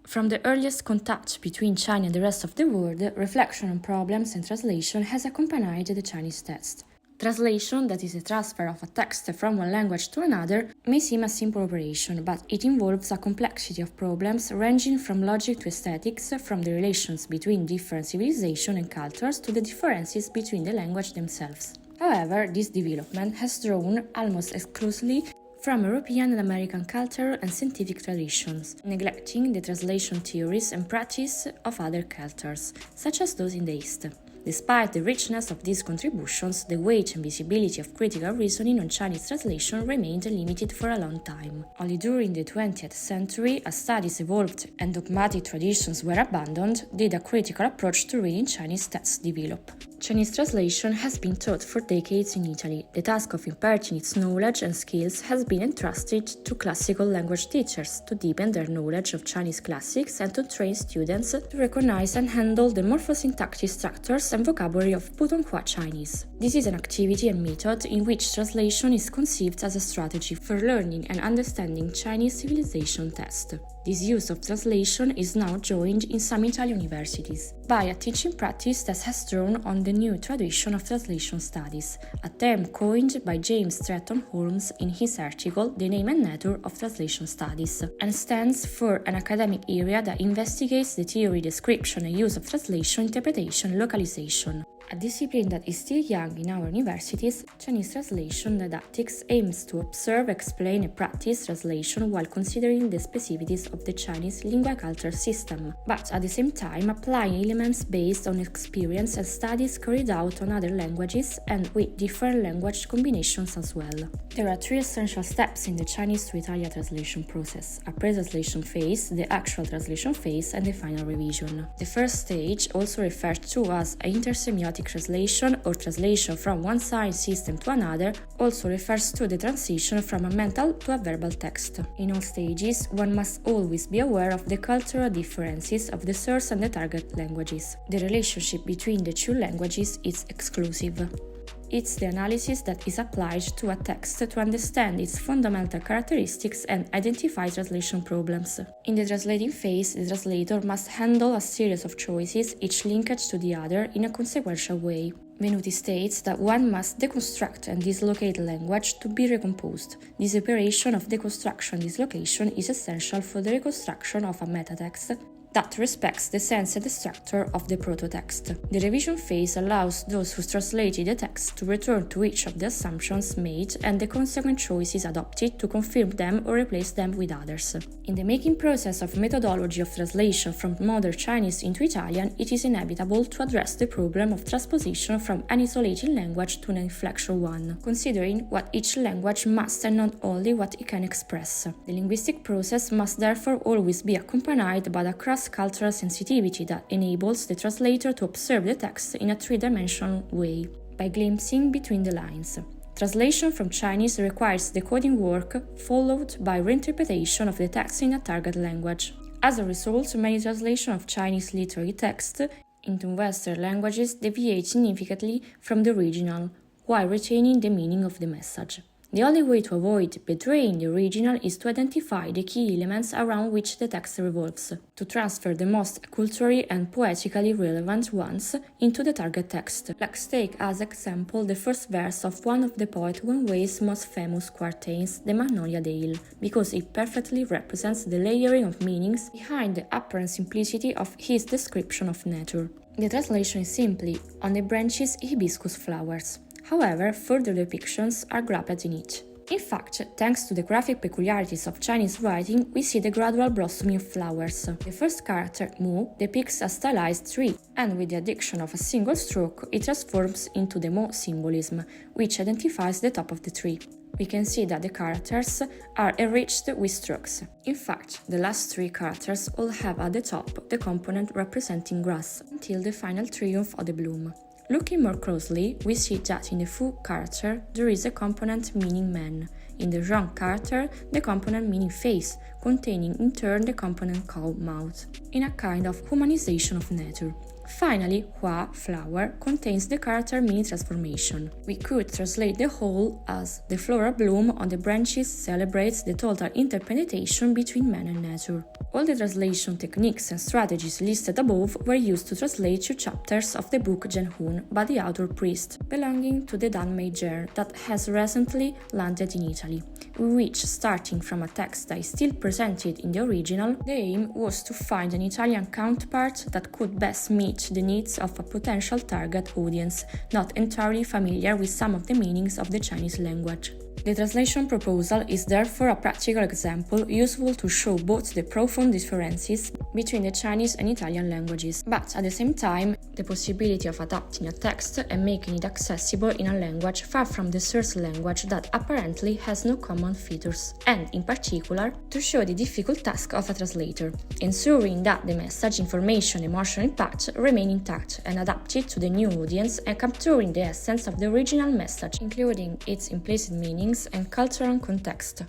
From the earliest contact between China and the rest of the world, reflection on problems and translation has accompanied the Chinese text. Translation, that is a transfer of a text from one language to another, may seem a simple operation, but it involves a complexity of problems ranging from logic to aesthetics, from the relations between different civilizations and cultures to the differences between the language themselves. However, this development has drawn almost exclusively from European and American culture and scientific traditions, neglecting the translation theories and practice of other cultures, such as those in the East. Despite the richness of these contributions, the weight and visibility of critical reasoning on Chinese translation remained limited for a long time. Only during the 20th century, as studies evolved and dogmatic traditions were abandoned, did a critical approach to reading Chinese texts develop. Chinese translation has been taught for decades in Italy. The task of imparting its knowledge and skills has been entrusted to classical language teachers to deepen their knowledge of Chinese classics and to train students to recognize and handle the morphosyntactic structures and vocabulary of Putonghua Chinese. This is an activity and method in which translation is conceived as a strategy for learning and understanding Chinese civilization text. This use of translation is now joined in some Italian universities by a teaching practice that has drawn on the new tradition of translation studies, a term coined by James Stratton Holmes in his article The Name and Nature of Translation Studies, and stands for an academic area that investigates the theory, description and use of translation, interpretation, and localization. A discipline that is still young in our universities, Chinese translation didactics aims to observe, explain and practice translation while considering the specificities of the Chinese lingua culture system, but at the same time applying elements based on experience and studies carried out on other languages and with different language combinations as well. There are three essential steps in the Chinese to Italian translation process: a pre-translation phase, the actual translation phase, and the final revision. The first stage, also referred to as intersemiotic translation or translation from one science system to another, also refers to the transition from a mental to a verbal text. In all stages, one must always be aware of the cultural differences of the source and the target languages. The relationship between the two languages is exclusive. It's the analysis that is applied to a text to understand its fundamental characteristics and identify translation problems. In the translating phase, the translator must handle a series of choices, each linked to the other in a consequential way. Venuti states that one must deconstruct and dislocate language to be recomposed. This operation of deconstruction and dislocation is essential for the reconstruction of a metatext that respects the sense and the structure of the proto-text. The revision phase allows those who translated the text to return to each of the assumptions made and the consequent choices adopted to confirm them or replace them with others. In the making process of methodology of translation from modern Chinese into Italian, it is inevitable to address the problem of transposition from an isolated language to an inflectional one, considering what each language must and not only what it can express. The linguistic process must therefore always be accompanied by a cross-cultural sensitivity that enables the translator to observe the text in a three-dimensional way, by glimpsing between the lines. Translation from Chinese requires decoding work followed by reinterpretation of the text in a target language. As a result, many translations of Chinese literary text into Western languages deviate significantly from the original, while retaining the meaning of the message. The only way to avoid betraying the original is to identify the key elements around which the text revolves, to transfer the most culturally and poetically relevant ones into the target text. Let's take as example the first verse of one of the poet Wen Wei's most famous quatrains, the Magnolia Dale, because it perfectly represents the layering of meanings behind the apparent simplicity of his description of nature. The translation is simply, on the branches hibiscus flowers. However, further depictions are grappled in it. In fact, thanks to the graphic peculiarities of Chinese writing, we see the gradual blossoming of flowers. The first character, Mu, depicts a stylized tree, and with the addition of a single stroke, it transforms into the Mo symbolism, which identifies the top of the tree. We can see that the characters are enriched with strokes. In fact, the last three characters all have at the top the component representing grass, until the final triumph of the bloom. Looking more closely, we see that in the Fu character there is a component meaning man, in the Zhang character the component meaning face, containing in turn the component cow mouth, in a kind of humanization of nature. Finally, hua, flower, contains the character mini transformation. We could translate the whole as the floral bloom on the branches celebrates the total interpenetration between man and nature. All the translation techniques and strategies listed above were used to translate 2 chapters of the book Genhun by the author Priest, belonging to the Danmei genre that has recently landed in Italy, which, starting from a text that is still presented in the original, the aim was to find an Italian counterpart that could best meet the needs of a potential target audience not entirely familiar with some of the meanings of the Chinese language. The translation proposal is therefore a practical example useful to show both the profound differences between the Chinese and Italian languages, but at the same time, the possibility of adapting a text and making it accessible in a language far from the source language that apparently has no common features, and, in particular, to show the difficult task of a translator, ensuring that the message, information, emotional impact remain intact and adapted to the new audience and capturing the essence of the original message, including its implicit meanings and cultural context.